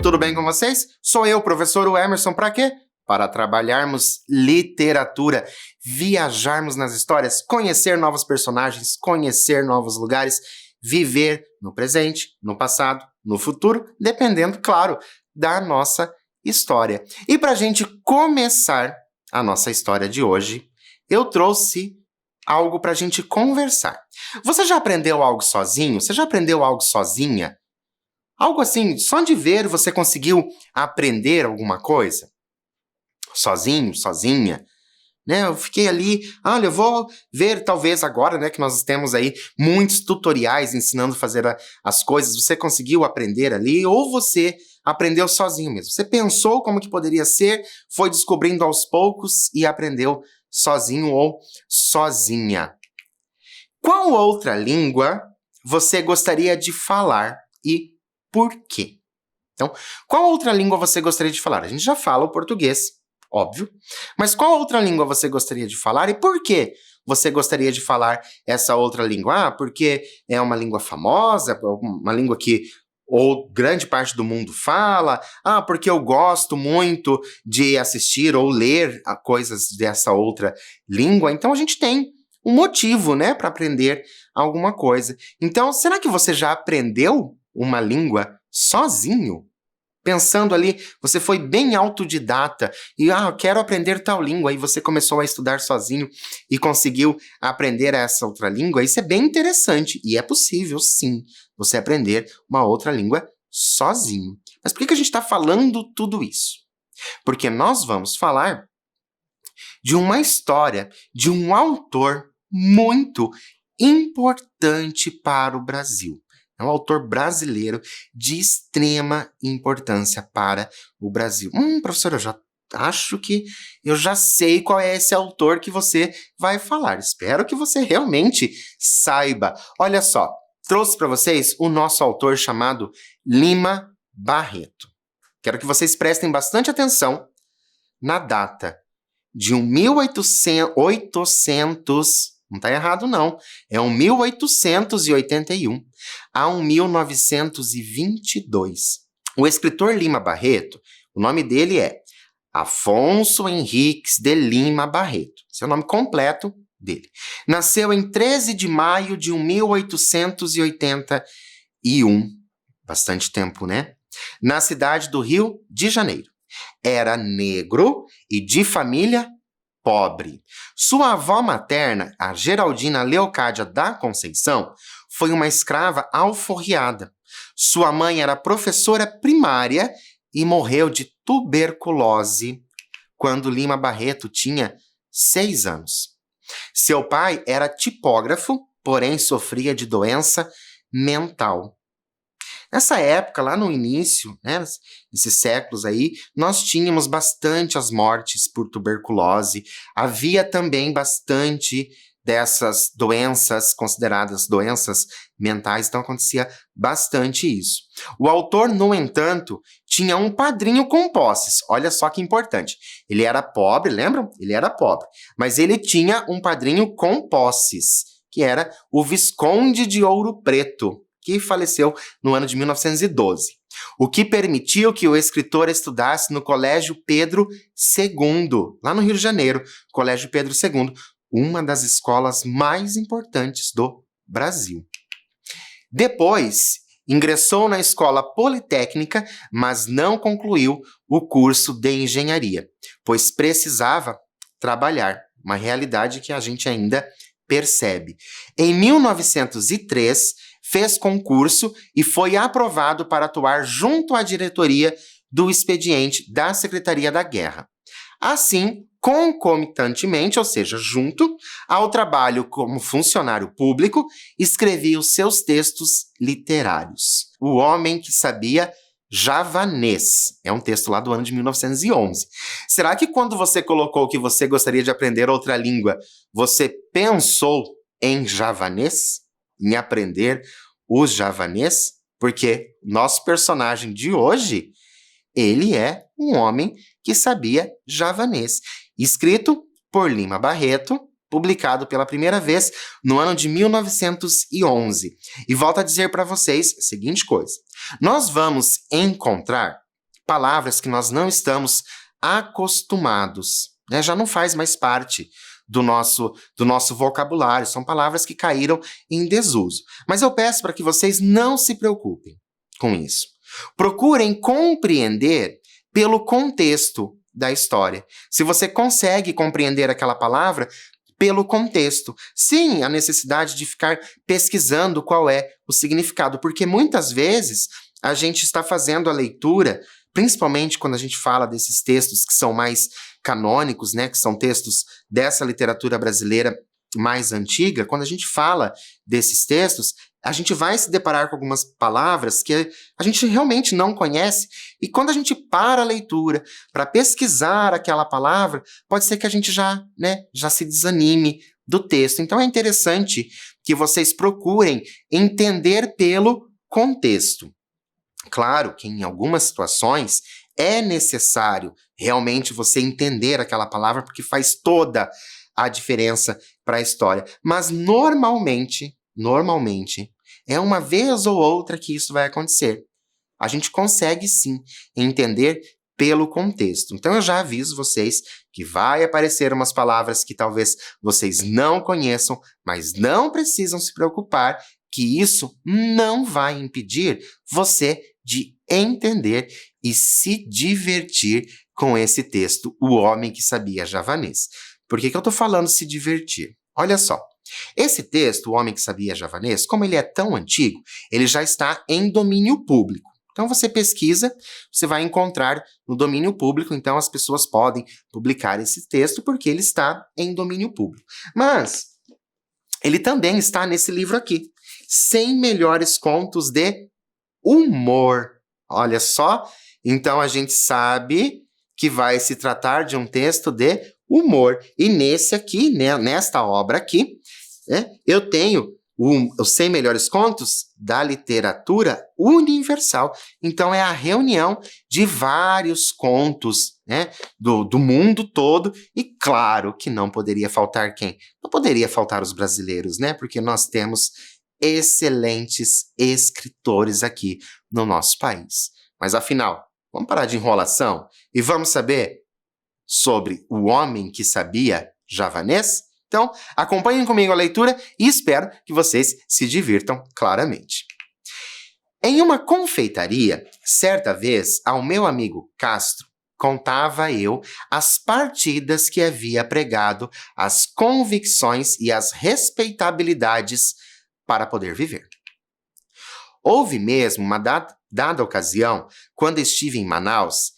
tudo bem com vocês? Sou eu, professor Emerson, para quê? Para trabalharmos literatura, viajarmos nas histórias, conhecer novos personagens, conhecer novos lugares, viver no presente, no passado, no futuro, dependendo, claro, da nossa história. E para a gente começar a nossa história de hoje, eu trouxe algo para a gente conversar. Você já aprendeu algo sozinho? Você já aprendeu algo sozinha? Algo assim, só de ver você conseguiu aprender alguma coisa? Sozinho, sozinha? Né? Eu fiquei ali, olha, eu vou ver talvez agora, né, que nós temos aí muitos tutoriais ensinando a fazer as coisas, você conseguiu aprender ali ou você aprendeu sozinho mesmo? Você pensou como que poderia ser, foi descobrindo aos poucos e aprendeu sozinho ou sozinha. Qual outra língua você gostaria de falar e por quê? Então, qual outra língua você gostaria de falar? A gente já fala o português, óbvio, mas qual outra língua você gostaria de falar e por que você gostaria de falar essa outra língua? Ah, porque é uma língua famosa, uma língua que ou grande parte do mundo fala. Ah, porque eu gosto muito de assistir ou ler coisas dessa outra língua. Então, a gente tem um motivo, né, para aprender alguma coisa. Então, será que você já aprendeu uma língua sozinho? Pensando ali, você foi bem autodidata e, eu quero aprender tal língua, e você começou a estudar sozinho e conseguiu aprender essa outra língua. Isso é bem interessante e é possível, sim, você aprender uma outra língua sozinho. Mas por que a gente está falando tudo isso? Porque nós vamos falar de uma história de um autor muito importante para o Brasil. É um autor brasileiro de extrema importância para o Brasil. Professor, eu já acho que eu já sei qual é esse autor que você vai falar. Espero que você realmente saiba. Olha só, trouxe para vocês o nosso autor chamado Lima Barreto. Quero que vocês prestem bastante atenção na data de 1800, não está errado não, é 1881 a 1922. O escritor Lima Barreto, o nome dele é Afonso Henriques de Lima Barreto, esse é o nome completo dele. Nasceu em 13 de maio de 1881, bastante tempo, né? Na cidade do Rio de Janeiro. Era negro e de família pobre. Sua avó materna, a Geraldina Leocádia da Conceição, foi uma escrava alforriada. Sua mãe era professora primária e morreu de tuberculose quando Lima Barreto tinha 6 anos. Seu pai era tipógrafo, porém sofria de doença mental. Nessa época, lá no início, né, nesses séculos aí, nós tínhamos bastante as mortes por tuberculose. Havia também bastante dessas doenças consideradas doenças mentais, então acontecia bastante isso. O autor, no entanto, tinha um padrinho com posses. Olha só que importante. Ele era pobre, lembram? Ele era pobre, mas ele tinha um padrinho com posses, que era o Visconde de Ouro Preto, que faleceu no ano de 1912, o que permitiu que o escritor estudasse no Colégio Pedro II, lá no Rio de Janeiro, Colégio Pedro II, uma das escolas mais importantes do Brasil. Depois, ingressou na Escola Politécnica, mas não concluiu o curso de engenharia, pois precisava trabalhar, uma realidade que a gente ainda percebe. Em 1903, fez concurso e foi aprovado para atuar junto à diretoria do expediente da Secretaria da Guerra. Assim, concomitantemente, ou seja, junto ao trabalho como funcionário público, escrevia os seus textos literários. O Homem que Sabia Javanês. É um texto lá do ano de 1911. Será que quando você colocou que você gostaria de aprender outra língua, você pensou em javanês? Em aprender os javanês? Porque nosso personagem de hoje, ele é um homem que sabia javanês. Escrito por Lima Barreto, publicado pela primeira vez no ano de 1911. E volto a dizer para vocês a seguinte coisa. Nós vamos encontrar palavras que nós não estamos acostumados, né? Já não faz mais parte do nosso vocabulário, são palavras que caíram em desuso. Mas eu peço para que vocês não se preocupem com isso. Procurem compreender pelo contexto da história. Se você consegue compreender aquela palavra pelo contexto, sem a necessidade de ficar pesquisando qual é o significado, porque muitas vezes a gente está fazendo a leitura, principalmente quando a gente fala desses textos que são mais canônicos, né, que são textos dessa literatura brasileira mais antiga, quando a gente fala desses textos, a gente vai se deparar com algumas palavras que a gente realmente não conhece, e quando a gente para a leitura para pesquisar aquela palavra, pode ser que a gente já se desanime do texto. Então é interessante que vocês procurem entender pelo contexto. Claro que em algumas situações é necessário realmente você entender aquela palavra, porque faz toda a diferença para a história. Mas normalmente, é uma vez ou outra que isso vai acontecer. A gente consegue sim entender pelo contexto. Então eu já aviso vocês que vai aparecer umas palavras que talvez vocês não conheçam, mas não precisam se preocupar, que isso não vai impedir você de entender e se divertir com esse texto, O Homem que Sabia Javanês. Por que eu estou falando se divertir? Olha só, esse texto, O Homem que Sabia Javanês, como ele é tão antigo, ele já está em domínio público. Então você pesquisa, você vai encontrar no domínio público, então as pessoas podem publicar esse texto porque ele está em domínio público. Mas ele também está nesse livro aqui, 100 Melhores Contos de Humor. Olha só, então a gente sabe que vai se tratar de um texto de humor. E nesse aqui, nesta obra aqui, eu tenho os 100 melhores contos da literatura universal. Então é a reunião de vários contos, do mundo todo. E claro que não poderia faltar quem? Não poderia faltar os brasileiros, porque nós temos excelentes escritores aqui no nosso país. Mas afinal, vamos parar de enrolação e vamos saber sobre o homem que sabia javanês? Então, acompanhem comigo a leitura e espero que vocês se divirtam claramente. Em uma confeitaria, certa vez, ao meu amigo Castro, contava eu as partidas que havia pregado, as convicções e as respeitabilidades para poder viver. Houve mesmo uma dada ocasião, quando estive em Manaus,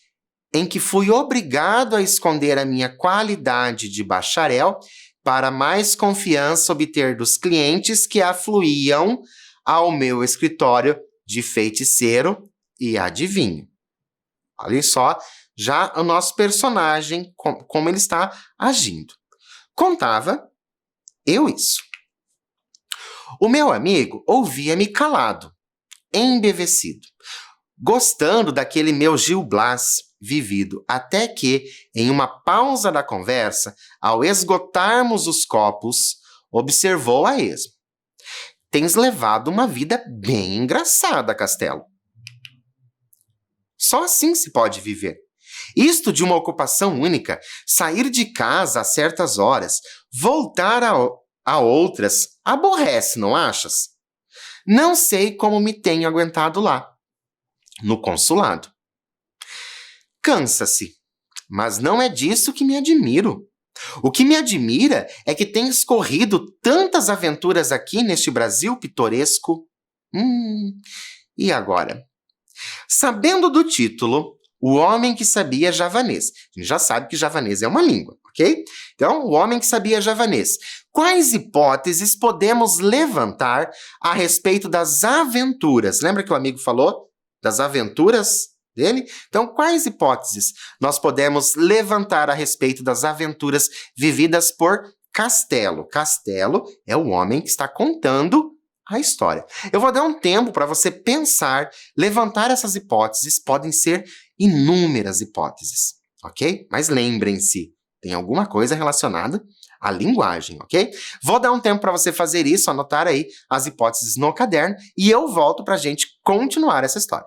em que fui obrigado a esconder a minha qualidade de bacharel para mais confiança obter dos clientes que afluíam ao meu escritório de feiticeiro e adivinho. Olha só, já o nosso personagem, como ele está agindo. Contava eu isso. O meu amigo ouvia-me calado, embevecido, gostando daquele meu Gil Blas vivido, até que, em uma pausa da conversa, ao esgotarmos os copos, observou a esmo. Tens levado uma vida bem engraçada, Castelo. Só assim se pode viver. Isto de uma ocupação única, sair de casa a certas horas, voltar a outras, aborrece, não achas? Não sei como me tenho aguentado lá, no consulado. Cansa-se, mas não é disso que me admiro. O que me admira é que tens corrido tantas aventuras aqui neste Brasil pitoresco. E agora? Sabendo do título, O Homem que Sabia Javanês. A gente já sabe que javanês é uma língua, ok? Então, O Homem que Sabia Javanês. Quais hipóteses podemos levantar a respeito das aventuras? Lembra que o amigo falou das aventuras dele? Então, quais hipóteses nós podemos levantar a respeito das aventuras vividas por Castelo? Castelo é o homem que está contando a história. Eu vou dar um tempo para você pensar, levantar essas hipóteses, podem ser inúmeras hipóteses, ok? Mas lembrem-se, tem alguma coisa relacionada à linguagem, ok? Vou dar um tempo para você fazer isso, anotar aí as hipóteses no caderno e eu volto para a gente continuar essa história.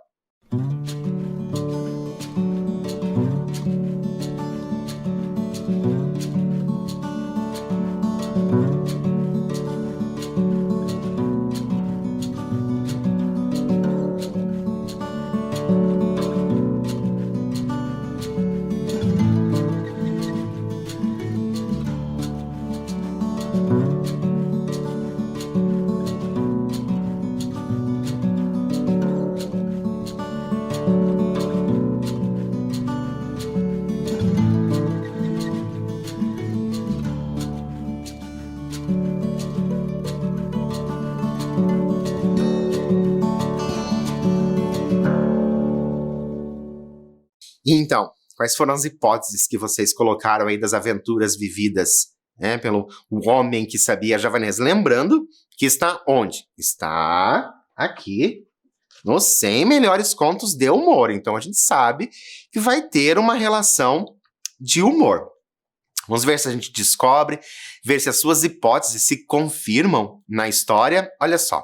Então, quais foram as hipóteses que vocês colocaram aí das aventuras vividas, né, pelo homem que sabia javanês? Lembrando que está onde? Está aqui nos 100 melhores contos de humor. Então, a gente sabe que vai ter uma relação de humor. Vamos ver se a gente descobre, ver se as suas hipóteses se confirmam na história. Olha só.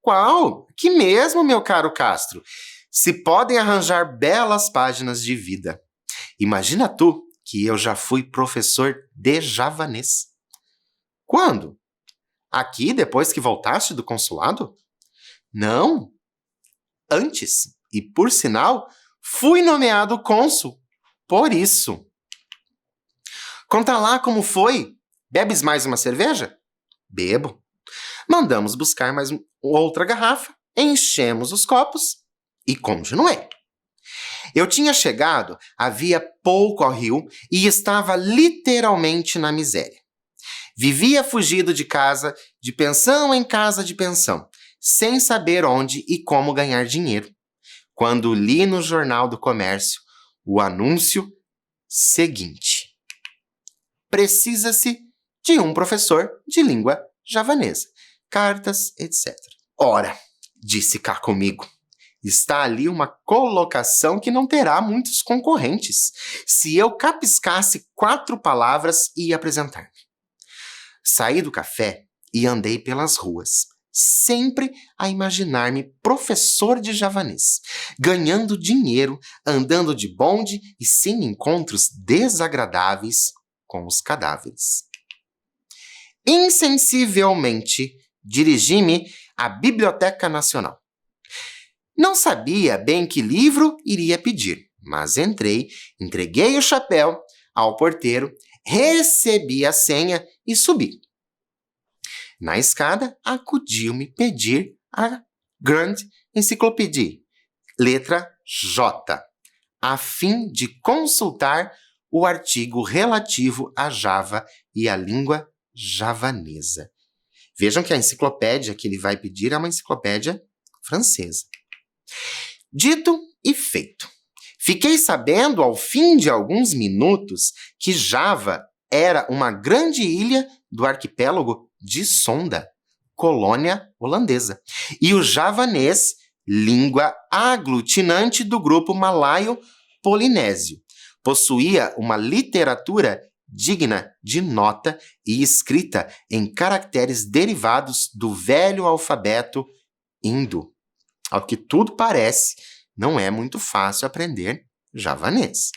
Qual? Que mesmo, meu caro Castro? Se podem arranjar belas páginas de vida. Imagina tu que eu já fui professor de javanês. Quando? Aqui, depois que voltaste do consulado? Não. Antes. E, por sinal, fui nomeado cônsul. Por isso. Conta lá como foi. Bebes mais uma cerveja? Bebo. Mandamos buscar mais outra garrafa, enchemos os copos e continuei. Eu tinha chegado havia pouco ao rio e estava literalmente na miséria. Vivia fugido de casa, de pensão em casa de pensão, sem saber onde e como ganhar dinheiro, quando li no Jornal do Comércio o anúncio seguinte: precisa-se de um professor de língua javanesa, cartas, etc. Ora, disse cá comigo, está ali uma colocação que não terá muitos concorrentes. Se eu capiscasse 4 palavras, ia apresentar-me. Saí do café e andei pelas ruas, sempre a imaginar-me professor de javanês, ganhando dinheiro, andando de bonde e sem encontros desagradáveis com os cadáveres. Insensivelmente, dirigi-me à Biblioteca Nacional. Não sabia bem que livro iria pedir, mas entrei, entreguei o chapéu ao porteiro, recebi a senha e subi. Na escada, acudiu-me pedir a Grande Enciclopédia, letra J, a fim de consultar o artigo relativo a Java e a língua javanesa. Vejam que a enciclopédia que ele vai pedir é uma enciclopédia francesa. Dito e feito. Fiquei sabendo, ao fim de alguns minutos, que Java era uma grande ilha do arquipélago de Sonda, colônia holandesa, e o javanês, língua aglutinante do grupo malaio-polinésio, possuía uma literatura digna de nota e escrita em caracteres derivados do velho alfabeto hindu. Ao que tudo parece, não é muito fácil aprender javanês.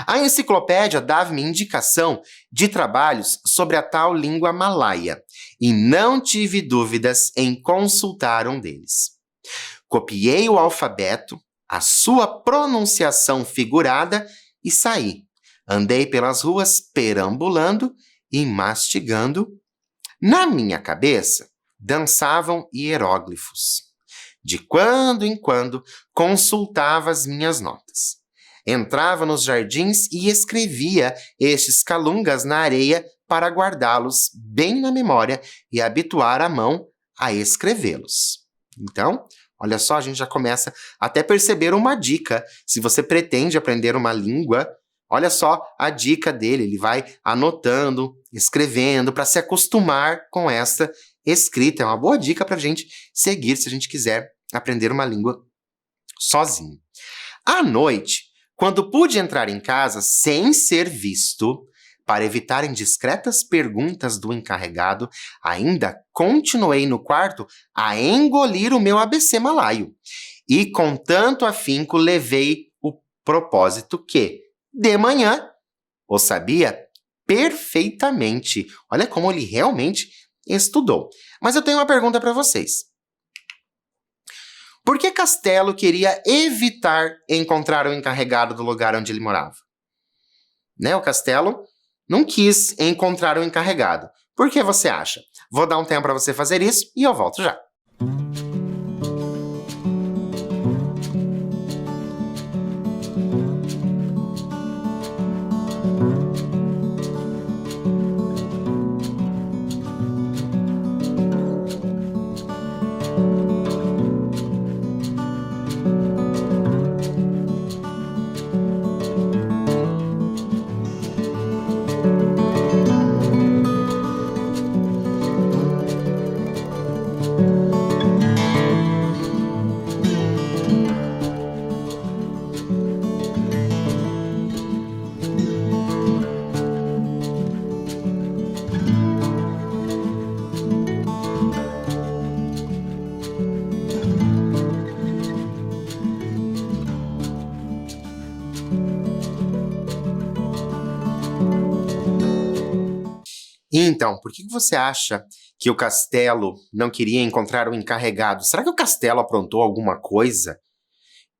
A enciclopédia dava-me indicação de trabalhos sobre a tal língua malaia e não tive dúvidas em consultar um deles. Copiei o alfabeto, a sua pronunciação figurada e saí. Andei pelas ruas perambulando e mastigando. Na minha cabeça dançavam hieróglifos. De quando em quando consultava as minhas notas. Entrava nos jardins e escrevia estes calungas na areia para guardá-los bem na memória e habituar a mão a escrevê-los. Então, olha só, a gente já começa até perceber uma dica. Se você pretende aprender uma língua, olha só a dica dele. Ele vai anotando, escrevendo, para se acostumar com essa escrita. É uma boa dica para a gente seguir se a gente quiser aprender uma língua sozinho. À noite, quando pude entrar em casa sem ser visto, para evitar indiscretas perguntas do encarregado, ainda continuei no quarto a engolir o meu ABC malaio. E com tanto afinco levei o propósito que, de manhã, o sabia perfeitamente. Olha como ele realmente estudou. Mas eu tenho uma pergunta para vocês. Por que Castelo queria evitar encontrar o encarregado do lugar onde ele morava? Né? O Castelo não quis encontrar o encarregado. Por que você acha? Vou dar um tempo para você fazer isso e eu volto já. Então, por que você acha que o castelo não queria encontrar o encarregado? Será que o castelo aprontou alguma coisa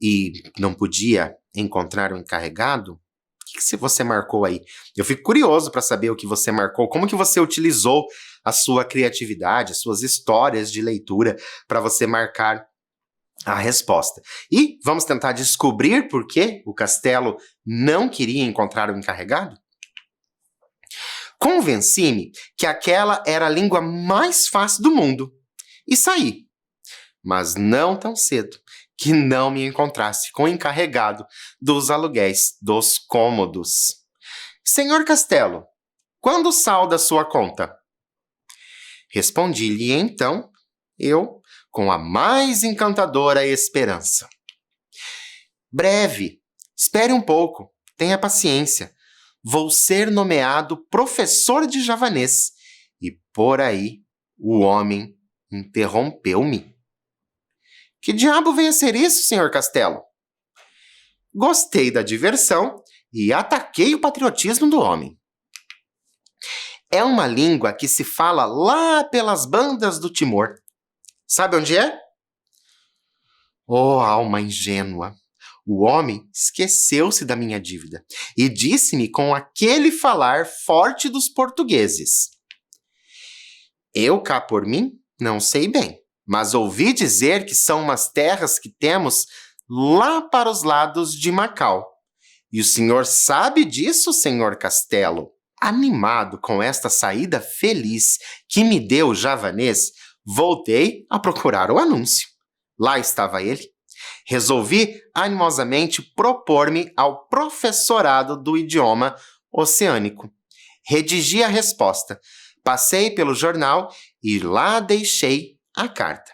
e não podia encontrar o encarregado? O que você marcou aí? Eu fico curioso para saber o que você marcou, como que você utilizou a sua criatividade, as suas histórias de leitura para você marcar a resposta. E vamos tentar descobrir por que o castelo não queria encontrar o encarregado? Convenci-me que aquela era a língua mais fácil do mundo e saí, mas não tão cedo que não me encontrasse com o encarregado dos aluguéis dos cômodos. Senhor Castelo, quando salda sua conta? Respondi-lhe então, eu, com a mais encantadora esperança. Breve, espere um pouco, tenha paciência. Vou ser nomeado professor de javanês. E por aí o homem interrompeu-me. Que diabo vem a ser isso, senhor Castelo? Gostei da diversão e ataquei o patriotismo do homem. É uma língua que se fala lá pelas bandas do Timor. Sabe onde é? Oh, alma ingênua! O homem esqueceu-se da minha dívida e disse-me com aquele falar forte dos portugueses. Eu cá por mim não sei bem, mas ouvi dizer que são umas terras que temos lá para os lados de Macau. E o senhor sabe disso, senhor Castelo? Animado com esta saída feliz que me deu o javanês, voltei a procurar o anúncio. Lá estava ele. Resolvi animosamente propor-me ao professorado do idioma oceânico. Redigi a resposta, passei pelo jornal e lá deixei a carta.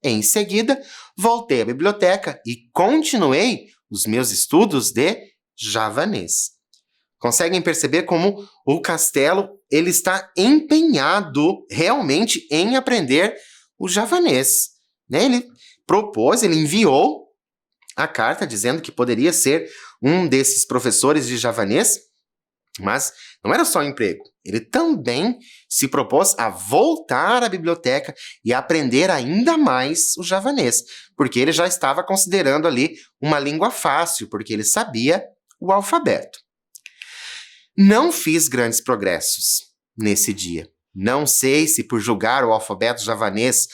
Em seguida, voltei à biblioteca e continuei os meus estudos de javanês. Conseguem perceber como o Castelo ele está empenhado realmente em aprender o javanês, né? Ele enviou a carta dizendo que poderia ser um desses professores de javanês, mas não era só emprego. Ele também se propôs a voltar à biblioteca e aprender ainda mais o javanês, porque ele já estava considerando ali uma língua fácil, porque ele sabia o alfabeto. Não fiz grandes progressos nesse dia. Não sei se por julgar o alfabeto javanês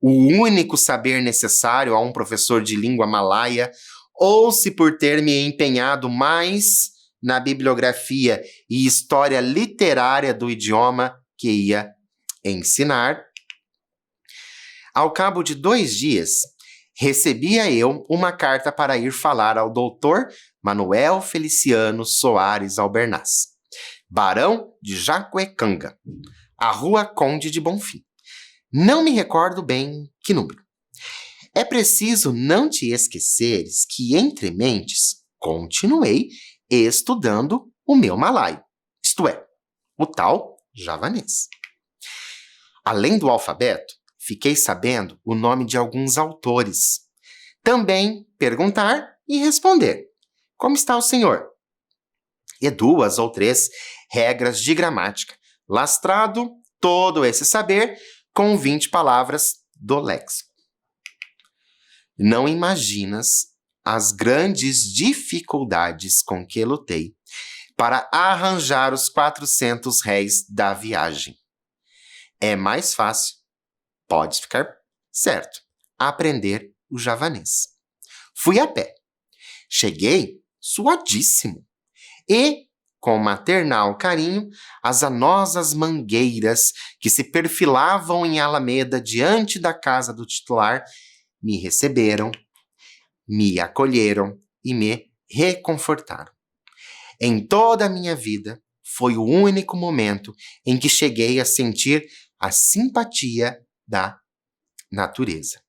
o único saber necessário a um professor de língua malaia, ou se por ter me empenhado mais na bibliografia e história literária do idioma que ia ensinar. Ao cabo de 2 dias, recebia eu uma carta para ir falar ao doutor Manuel Feliciano Soares Albernaz, barão de Jacuecanga, a Rua Conde de Bonfim. Não me recordo bem que número. É preciso não te esqueceres que, entre mentes, continuei estudando o meu malaio, isto é, o tal javanês. Além do alfabeto, fiquei sabendo o nome de alguns autores. Também perguntar e responder. Como está o senhor? E 2 ou 3 regras de gramática. Lastrado todo esse saber com 20 palavras do léxico. Não imaginas as grandes dificuldades com que lutei para arranjar os 400 réis da viagem. É mais fácil, pode ficar certo, aprender o javanês. Fui a pé. Cheguei suadíssimo e, com maternal carinho, as anosas mangueiras que se perfilavam em alameda diante da casa do titular me receberam, me acolheram e me reconfortaram. Em toda a minha vida, foi o único momento em que cheguei a sentir a simpatia da natureza.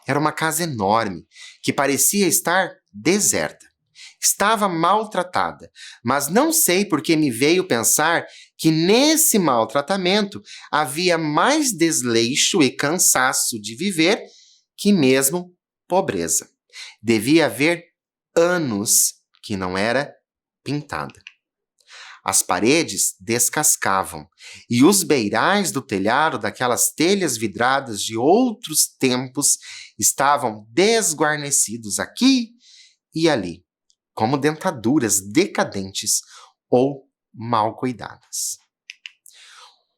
Era uma casa enorme, que parecia estar deserta. Estava maltratada, mas não sei por que me veio pensar que nesse maltratamento havia mais desleixo e cansaço de viver que mesmo pobreza. Devia haver anos que não era pintada. As paredes descascavam e os beirais do telhado daquelas telhas vidradas de outros tempos estavam desguarnecidos aqui e ali, como dentaduras decadentes ou mal cuidadas.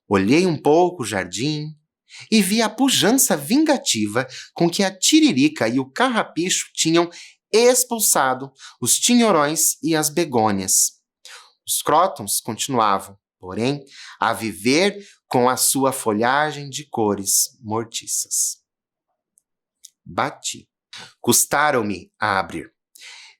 Olhei um pouco o jardim e vi a pujança vingativa com que a tiririca e o carrapicho tinham expulsado os tinhorões e as begônias. Os crótons continuavam, porém, a viver com a sua folhagem de cores mortiças. Bati. Custaram-me a abrir.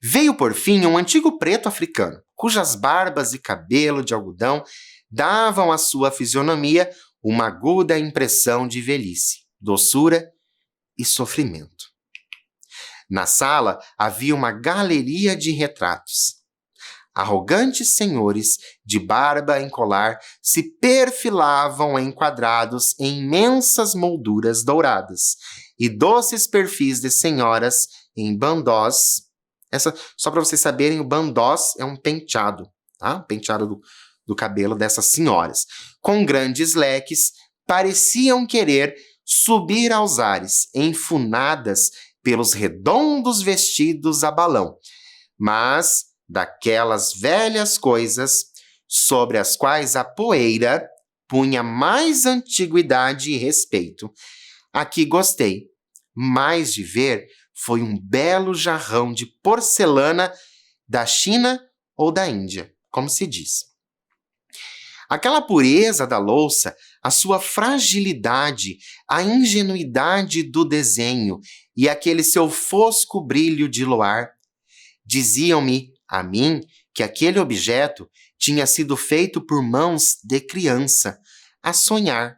Veio por fim um antigo preto africano, cujas barbas e cabelo de algodão davam à sua fisionomia uma aguda impressão de velhice, doçura e sofrimento. Na sala havia uma galeria de retratos. Arrogantes senhores de barba em colar se perfilavam enquadrados em imensas molduras douradas e doces perfis de senhoras em bandós. Só para vocês saberem, o bandós é um penteado, tá? Penteado do cabelo dessas senhoras. Com grandes leques, pareciam querer subir aos ares, enfunadas pelos redondos vestidos a balão, mas daquelas velhas coisas sobre as quais a poeira punha mais antiguidade e respeito. A que gostei mais de ver foi um belo jarrão de porcelana da China ou da Índia, como se diz. Aquela pureza da louça, a sua fragilidade, a ingenuidade do desenho e aquele seu fosco brilho de luar diziam-me a mim que aquele objeto tinha sido feito por mãos de criança, a sonhar,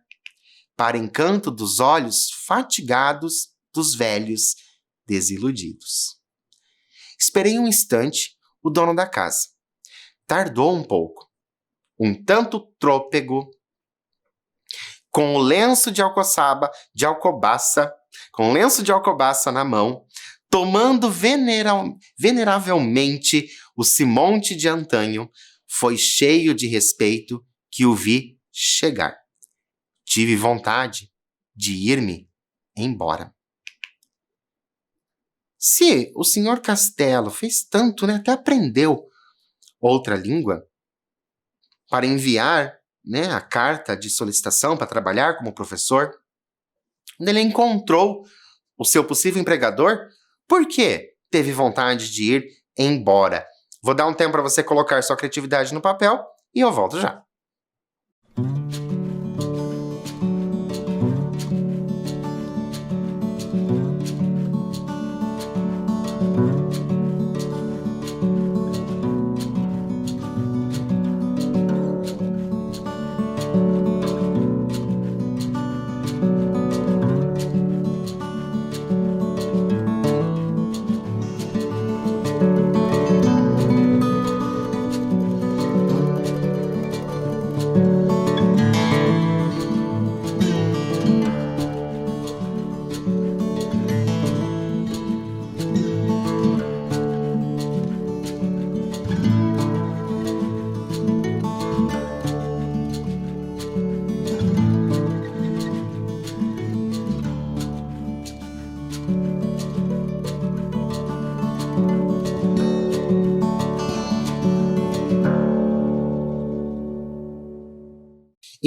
para encanto dos olhos fatigados dos velhos desiludidos. Esperei um instante o dono da casa. Tardou um pouco, um tanto trôpego, com o lenço de alcobaça na mão, tomando veneravelmente o Simonte de antanho, foi cheio de respeito que o vi chegar. Tive vontade de ir-me embora. Se o senhor Castelo fez tanto, até aprendeu outra língua para enviar, a carta de solicitação para trabalhar como professor, quando ele encontrou o seu possível empregador, por que teve vontade de ir embora? Vou dar um tempo para você colocar sua criatividade no papel e eu volto já.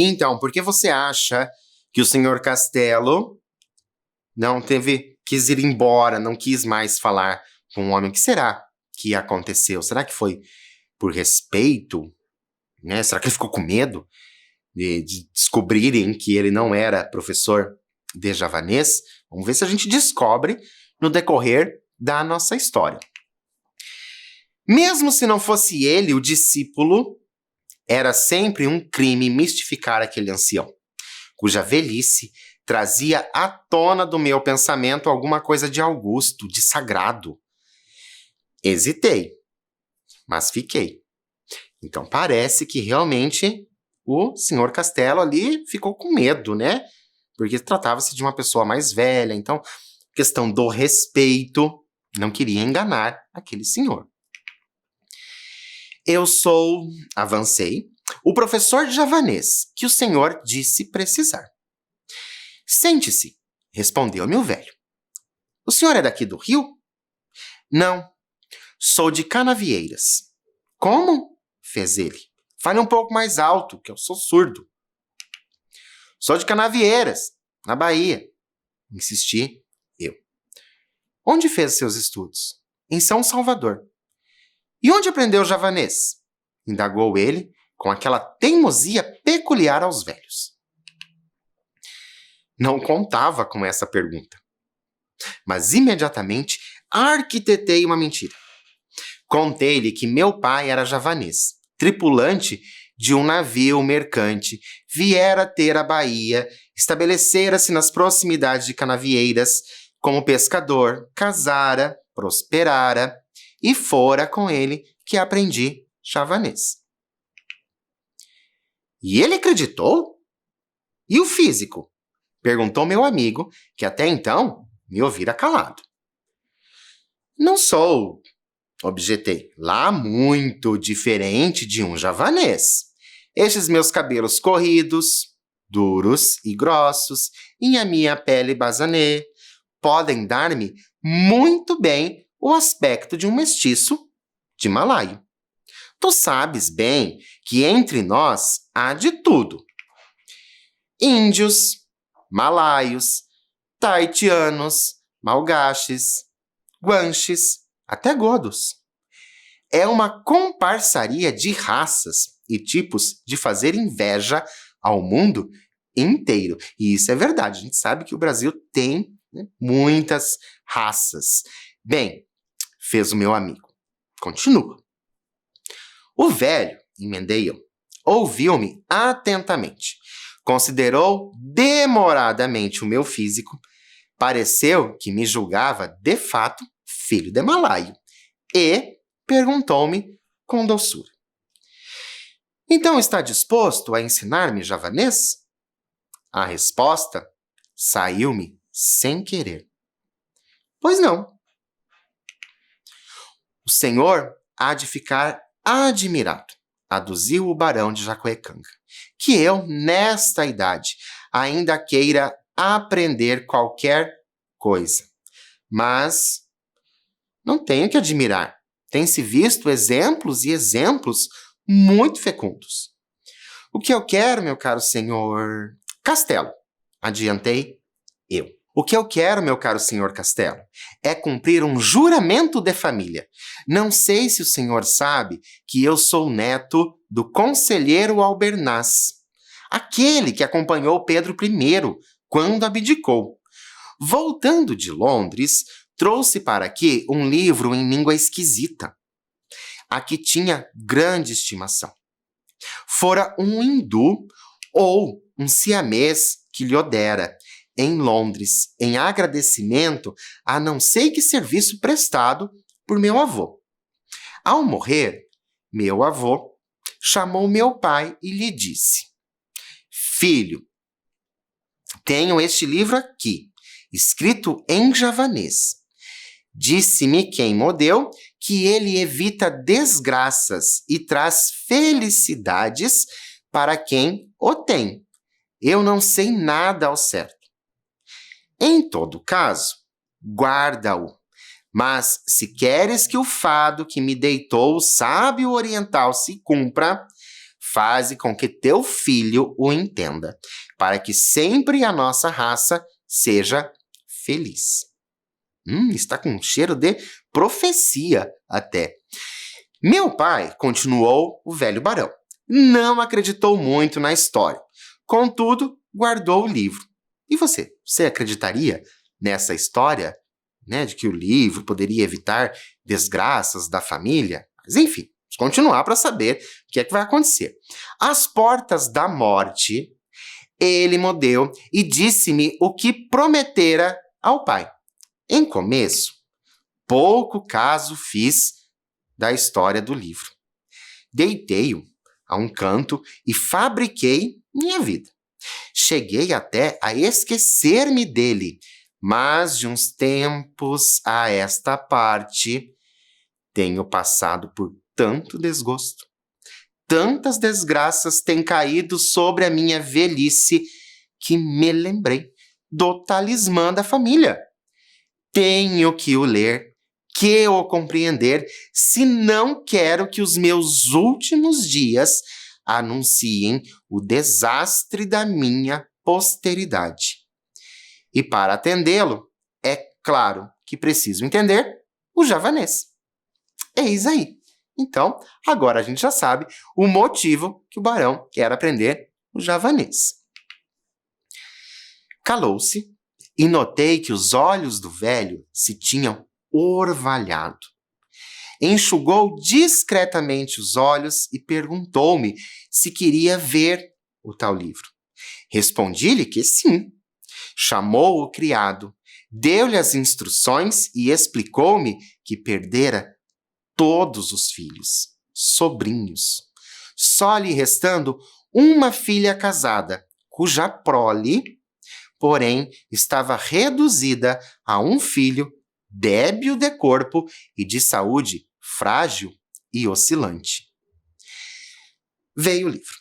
Então, por que você acha que o senhor Castelo quis ir embora, não quis mais falar com o homem? O que será que aconteceu? Será que foi por respeito? Será que ele ficou com medo de descobrirem que ele não era professor de javanês? Vamos ver se a gente descobre no decorrer da nossa história. Mesmo se não fosse ele o discípulo, era sempre um crime mistificar aquele ancião, cuja velhice trazia à tona do meu pensamento alguma coisa de augusto, de sagrado. Hesitei, mas fiquei. Então parece que realmente o senhor Castelo ali ficou com medo, Porque tratava-se de uma pessoa mais velha, então questão do respeito, Não queria enganar aquele senhor. Avancei, o professor de javanês que o senhor disse precisar. Sente-se, respondeu-me o velho. O senhor é daqui do Rio? Não, sou de Canavieiras. Como? Fez ele. Fale um pouco mais alto, que eu sou surdo. Sou de Canavieiras, na Bahia. Insisti eu. Onde fez seus estudos? Em São Salvador. E onde aprendeu javanês? Indagou ele, com aquela teimosia peculiar aos velhos. Não contava com essa pergunta, mas imediatamente arquitetei uma mentira. Contei-lhe que meu pai era javanês, tripulante de um navio mercante, viera ter a Bahia, estabelecera-se nas proximidades de Canavieiras como pescador, casara, prosperara, e fora com ele que aprendi javanês. E ele acreditou? E o físico? Perguntou meu amigo, que até então me ouvira calado. Não sou, objetei, lá muito diferente de um javanês. Estes meus cabelos corridos, duros e grossos, e a minha pele basanê, podem dar-me muito bem o aspecto de um mestiço de malaio. Tu sabes bem que entre nós há de tudo. Índios, malaios, taitianos, malgaches, guanches, até godos. É uma comparsaria de raças e tipos de fazer inveja ao mundo inteiro. E isso é verdade. A gente sabe que o Brasil tem, né, muitas raças. Bem, fez o meu amigo. Continua. O velho, emendei eu, ouviu-me atentamente. Considerou demoradamente o meu físico. Pareceu que me julgava, de fato, filho de malaio. E perguntou-me com doçura. Então está disposto a ensinar-me javanês? A resposta saiu-me sem querer. Pois não. O senhor há de ficar admirado, aduziu o barão de Jacuecanga, que eu, nesta idade, ainda queira aprender qualquer coisa. Mas não tenho que admirar. Tem-se visto exemplos e exemplos muito fecundos. O que eu quero, meu caro senhor Castelo, adiantei eu. O que eu quero, meu caro senhor Castelo, é cumprir um juramento de família. Não sei se o senhor sabe que eu sou neto do conselheiro Albernaz, aquele que acompanhou Pedro I quando abdicou. Voltando de Londres, trouxe para aqui um livro em língua esquisita, a que tinha grande estimação. Fora um hindu ou um siamês que lhe o dera, em Londres, em agradecimento a não sei que serviço prestado por meu avô. Ao morrer, meu avô chamou meu pai e lhe disse: Filho, tenho este livro aqui, escrito em javanês. Disse-me quem mo deu que ele evita desgraças e traz felicidades para quem o tem. Eu não sei nada ao certo. Em todo caso, guarda-o. Mas se queres que o fado que me deitou o sábio oriental se cumpra, faze com que teu filho o entenda, para que sempre a nossa raça seja feliz. Está com um cheiro de profecia até. Meu pai, continuou o velho barão, não acreditou muito na história. Contudo, guardou o livro. E você? Você acreditaria nessa história, né, de que o livro poderia evitar desgraças da família? Mas enfim, vamos continuar para saber o que é que vai acontecer. Às portas da morte, ele me deu e disse-me o que prometera ao pai. Em começo, pouco caso fiz da história do livro. Deitei-o a um canto e fabriquei minha vida. Cheguei até a esquecer-me dele, mas de uns tempos a esta parte tenho passado por tanto desgosto. Tantas desgraças têm caído sobre a minha velhice que me lembrei do talismã da família. Tenho que o ler, que o compreender, se não quero que os meus últimos dias anunciem o desastre da minha posteridade. E para atendê-lo, é claro que preciso entender o javanês. Eis aí. Então, agora a gente já sabe o motivo que o barão quer aprender o javanês. Calou-se e notei que os olhos do velho se tinham orvalhado. Enxugou discretamente os olhos e perguntou-me se queria ver o tal livro. Respondi-lhe que sim. Chamou o criado, deu-lhe as instruções e explicou-me que perdera todos os filhos, sobrinhos, só lhe restando uma filha casada, cuja prole, porém, estava reduzida a um filho débil de corpo e de saúde frágil e oscilante. Veio o livro.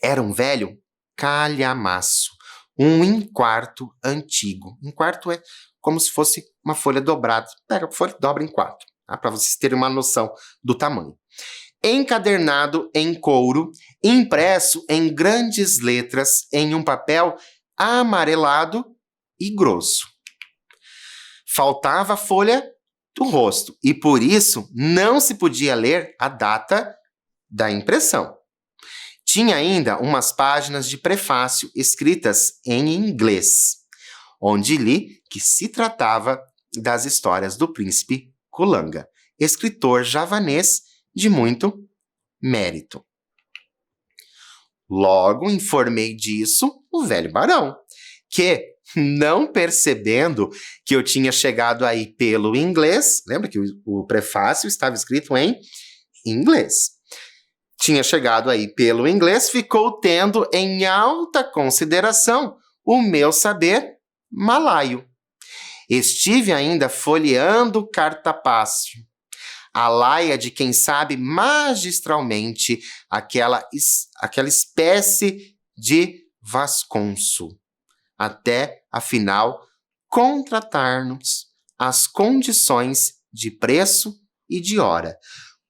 Era um velho calhamaço, um enquarto antigo. Enquarto é como se fosse uma folha dobrada. Pega a folha e dobra em quatro, tá? Para vocês terem uma noção do tamanho. Encadernado em couro, impresso em grandes letras em um papel amarelado e grosso. Faltava a folha do rosto e, por isso, não se podia ler a data da impressão. Tinha ainda umas páginas de prefácio escritas em inglês, onde li que se tratava das histórias do príncipe Kulanga, escritor javanês de muito mérito. Logo informei disso o velho barão, que, não percebendo que eu tinha chegado aí pelo inglês, lembra que o prefácio estava escrito em inglês, tinha chegado aí pelo inglês, ficou tendo em alta consideração o meu saber malaio. Estive ainda folheando o cartapacio, a laia de quem sabe magistralmente aquela espécie de Vasconso, até, afinal, contratar-nos as condições de preço e de hora,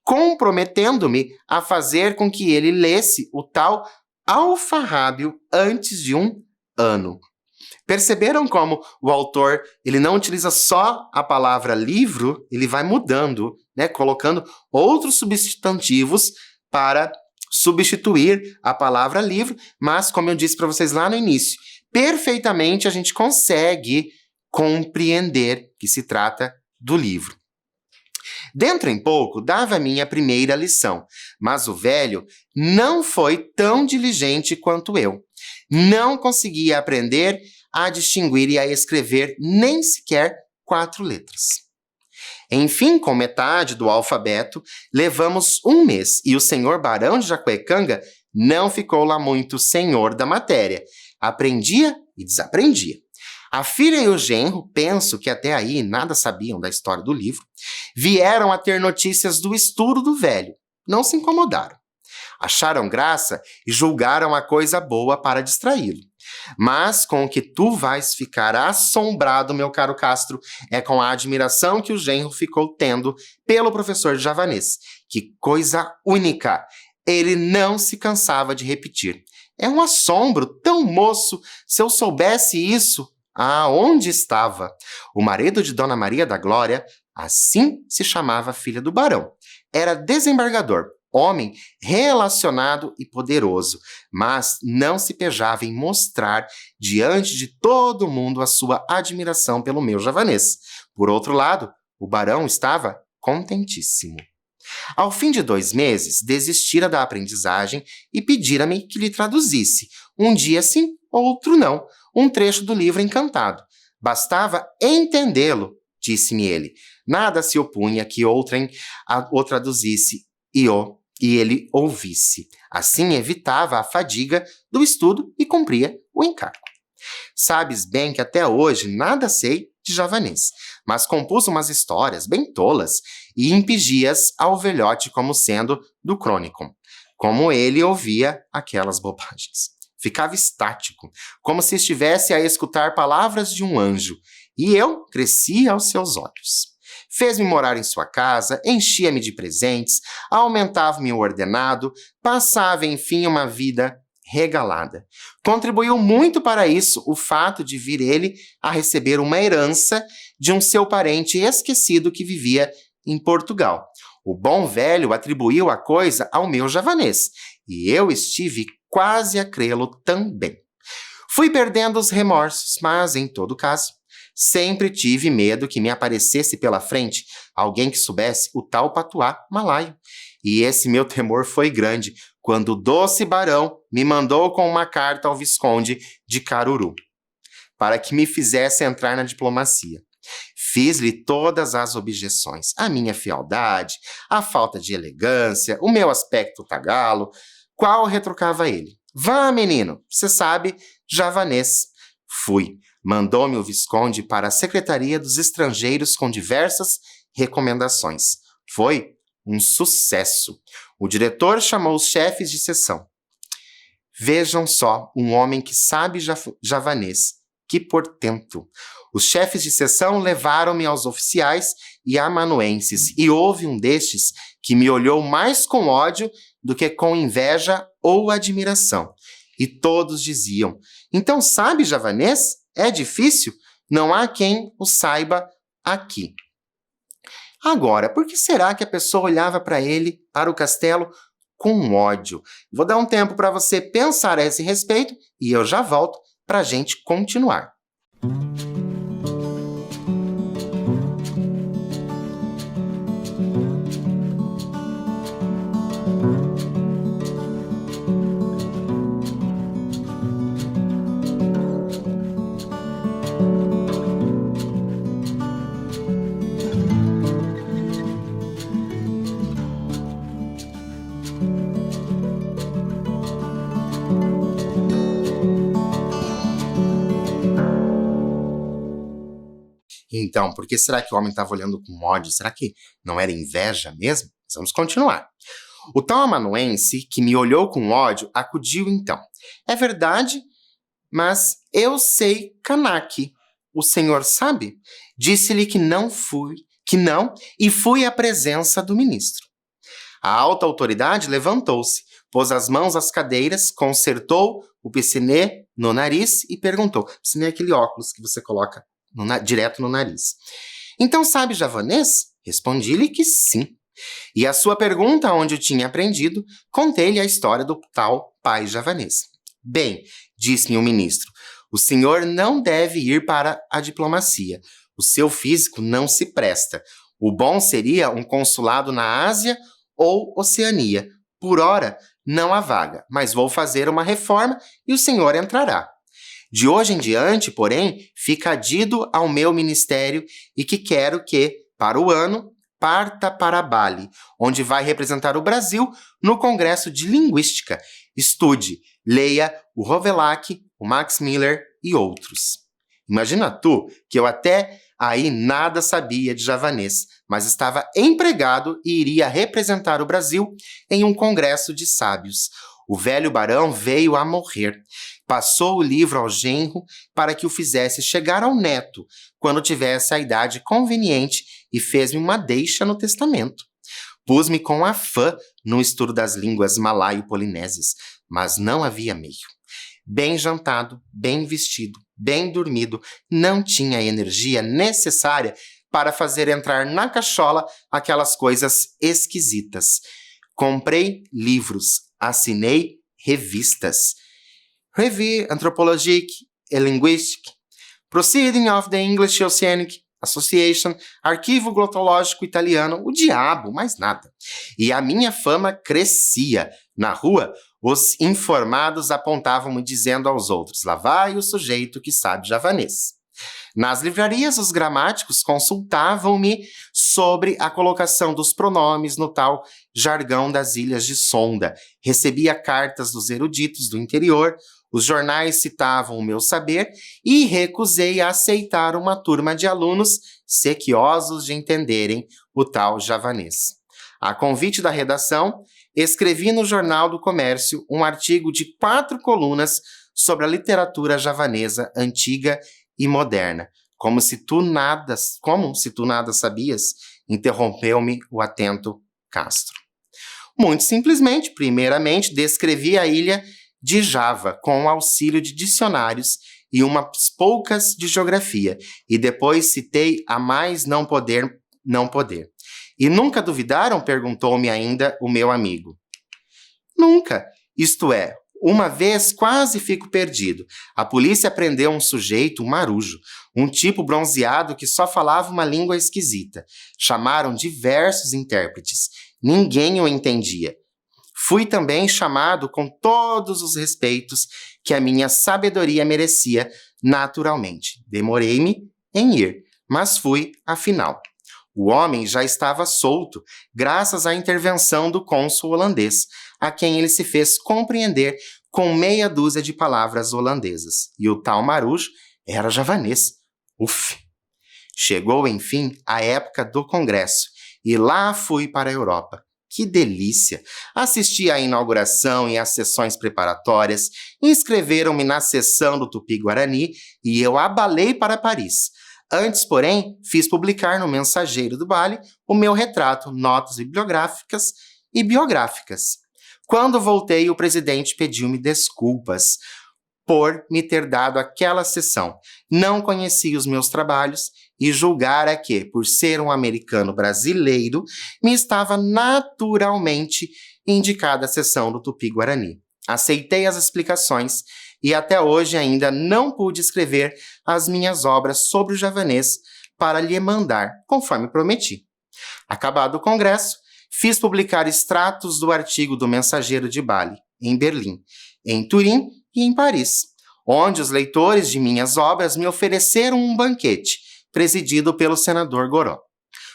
comprometendo-me a fazer com que ele lesse o tal alfarrábio antes de um ano. Perceberam como o autor ele não utiliza só a palavra livro, ele vai mudando, né, colocando outros substantivos para substituir a palavra livro, mas, como eu disse para vocês lá no início, perfeitamente a gente consegue compreender que se trata do livro. Dentro em pouco, dava a minha primeira lição, mas o velho não foi tão diligente quanto eu. Não conseguia aprender a distinguir e a escrever nem sequer 4 letras. Enfim, com metade do alfabeto, levamos um mês e o senhor barão de Jacuecanga não ficou lá muito senhor da matéria. Aprendia e desaprendia. A filha e o genro, penso que até aí nada sabiam da história do livro, vieram a ter notícias do estudo do velho. Não se incomodaram. Acharam graça e julgaram a coisa boa para distraí-lo. Mas com o que tu vais ficar assombrado, meu caro Castro, é com a admiração que o genro ficou tendo pelo professor de javanês. Que coisa única! Ele não se cansava de repetir. É um assombro tão moço, se eu soubesse isso, aonde estava? O marido de Dona Maria da Glória, assim se chamava a filha do barão, era desembargador, homem relacionado e poderoso, mas não se pejava em mostrar diante de todo mundo a sua admiração pelo meu javanês. Por outro lado, o barão estava contentíssimo. Ao fim de 2 meses, desistira da aprendizagem e pedira-me que lhe traduzisse, um dia sim, outro não, um trecho do livro encantado. Bastava entendê-lo, disse-me ele. Nada se opunha que outrem o traduzisse e ele ouvisse. Assim evitava a fadiga do estudo e cumpria o encargo. Sabes bem que até hoje nada sei de javanês, mas compus umas histórias bem tolas e impingi-as ao velhote como sendo do Chronicon, como ele ouvia aquelas bobagens. Ficava estático, como se estivesse a escutar palavras de um anjo, e eu crescia aos seus olhos. Fez-me morar em sua casa, enchia-me de presentes, aumentava-me o ordenado, passava, enfim, uma vida regalada. Contribuiu muito para isso o fato de vir ele a receber uma herança de um seu parente esquecido que vivia em Portugal. O bom velho atribuiu a coisa ao meu javanês, e eu estive quase a crê-lo também. Fui perdendo os remorsos, mas, em todo caso, sempre tive medo que me aparecesse pela frente alguém que soubesse o tal patuá malaio. E esse meu temor foi grande quando o doce barão me mandou com uma carta ao Visconde de Caruru, para que me fizesse entrar na diplomacia. Fiz-lhe todas as objeções, a minha fealdade, a falta de elegância, o meu aspecto tagalo, qual retrucava ele. Vá, menino, você sabe javanês. Fui. Mandou-me o Visconde para a Secretaria dos Estrangeiros com diversas recomendações. Foi um sucesso. O diretor chamou os chefes de seção. Vejam só, um homem que sabe javanês. Que portento! Os chefes de seção levaram-me aos oficiais e amanuenses, e houve um destes que me olhou mais com ódio do que com inveja ou admiração. E todos diziam, então sabe javanês? É difícil? Não há quem o saiba aqui. Agora, por que será que a pessoa olhava para ele, para o castelo, com ódio? Vou dar um tempo para você pensar a esse respeito e eu já volto para a gente continuar. Então, por que será que o homem estava olhando com ódio? Será que não era inveja mesmo? Mas vamos continuar. O tal amanuense, que me olhou com ódio, acudiu então. É verdade, mas eu sei Kanaki. O senhor sabe? Disse-lhe que não, e fui à presença do ministro. A alta autoridade levantou-se, pôs as mãos às cadeiras, consertou o piscinê no nariz e perguntou. Piscinê é aquele óculos que você coloca direto no nariz. Então sabe javanês? Respondi-lhe que sim. E a sua pergunta, onde eu tinha aprendido, contei-lhe a história do tal pai javanês. Bem, disse-me o ministro, o senhor não deve ir para a diplomacia. O seu físico não se presta. O bom seria um consulado na Ásia ou Oceania. Por ora, não há vaga, mas vou fazer uma reforma e o senhor entrará. De hoje em diante, porém, fica adido ao meu ministério e que quero que, para o ano, parta para Bali, onde vai representar o Brasil no Congresso de Linguística. Estude, leia o Rovelack, o Max Miller e outros. Imagina tu que eu até aí nada sabia de javanês, mas estava empregado e iria representar o Brasil em um congresso de sábios. O velho barão veio a morrer. Passou o livro ao genro para que o fizesse chegar ao neto quando tivesse a idade conveniente e fez-me uma deixa no testamento. Pus-me com afã no estudo das línguas malaio-polinésias, mas não havia meio. Bem jantado, bem vestido, bem dormido, não tinha a energia necessária para fazer entrar na cachola aquelas coisas esquisitas. Comprei livros, assinei revistas. Revue Anthropologique et Linguistique, Proceeding of the English Oceanic Association, Arquivo Glotológico Italiano, o diabo, mais nada. E a minha fama crescia. Na rua, os informados apontavam-me dizendo aos outros, lá vai o sujeito que sabe javanês. Nas livrarias, os gramáticos consultavam-me sobre a colocação dos pronomes no tal jargão das ilhas de Sonda. Recebia cartas dos eruditos do interior, Os jornais citavam o meu saber e recusei a aceitar uma turma de alunos sequiosos de entenderem o tal javanês. A convite da redação, escrevi no Jornal do Comércio um artigo de 4 colunas sobre a literatura javanesa antiga e moderna. Como se tu nada sabias, interrompeu-me o atento Castro. Muito simplesmente, primeiramente, descrevi a ilha de Java com o auxílio de dicionários e umas poucas de geografia, e depois citei a mais não poder. E nunca duvidaram? Perguntou-me ainda o meu amigo. Nunca, isto é, uma vez quase fico perdido. A polícia prendeu um sujeito, um marujo, um tipo bronzeado que só falava uma língua esquisita. Chamaram diversos intérpretes. Ninguém o entendia. Fui também chamado com todos os respeitos que a minha sabedoria merecia naturalmente. Demorei-me em ir, mas fui afinal. O homem já estava solto, graças à intervenção do cônsul holandês, a quem ele se fez compreender com meia dúzia de palavras holandesas. E o tal marujo era javanês. Uf! Chegou, enfim, a época do congresso, e lá fui para a Europa. Que delícia! Assisti à inauguração e às sessões preparatórias, inscreveram-me na sessão do Tupi-Guarani e eu abalei para Paris. Antes, porém, fiz publicar no Mensageiro do Bali o meu retrato, notas bibliográficas e biográficas. Quando voltei, o presidente pediu-me desculpas por me ter dado aquela sessão. Não conhecia os meus trabalhos e julgara que, por ser um americano brasileiro, me estava naturalmente indicada a sessão do Tupi-Guarani. Aceitei as explicações e até hoje ainda não pude escrever as minhas obras sobre o javanês para lhe mandar, conforme prometi. Acabado o congresso, fiz publicar extratos do artigo do Mensageiro de Bali, em Berlim, em Turim e em Paris, onde os leitores de minhas obras me ofereceram um banquete, presidido pelo senador Goró.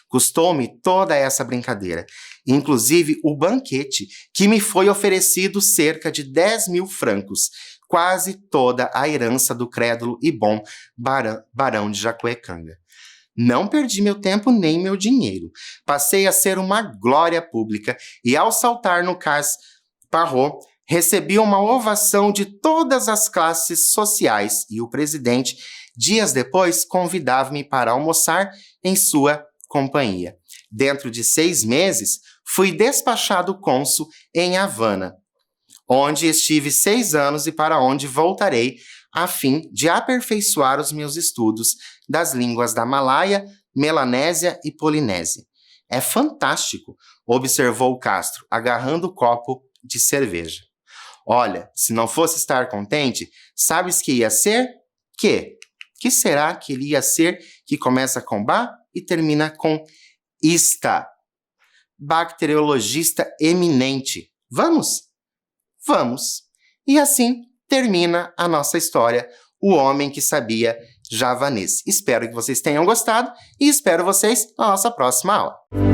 Custou-me toda essa brincadeira, inclusive o banquete, que me foi oferecido cerca de 10.000 francos, quase toda a herança do crédulo e bom barão de Jacuecanga. Não perdi meu tempo nem meu dinheiro. Passei a ser uma glória pública e, ao saltar no Cais Parrot, recebi uma ovação de todas as classes sociais e o presidente, dias depois, convidava-me para almoçar em sua companhia. Dentro de 6 meses, fui despachado cônsul em Havana, onde estive 6 anos e para onde voltarei a fim de aperfeiçoar os meus estudos das línguas da Malaia, Melanésia e Polinésia. É fantástico, observou Castro, agarrando o copo de cerveja. Olha, se não fosse estar contente, sabes que ia ser? Que será que ele ia ser que começa com ba e termina com ista? Bacteriologista eminente. Vamos? Vamos. E assim termina a nossa história, O Homem que Sabia Javanês. Espero que vocês tenham gostado e espero vocês na nossa próxima aula.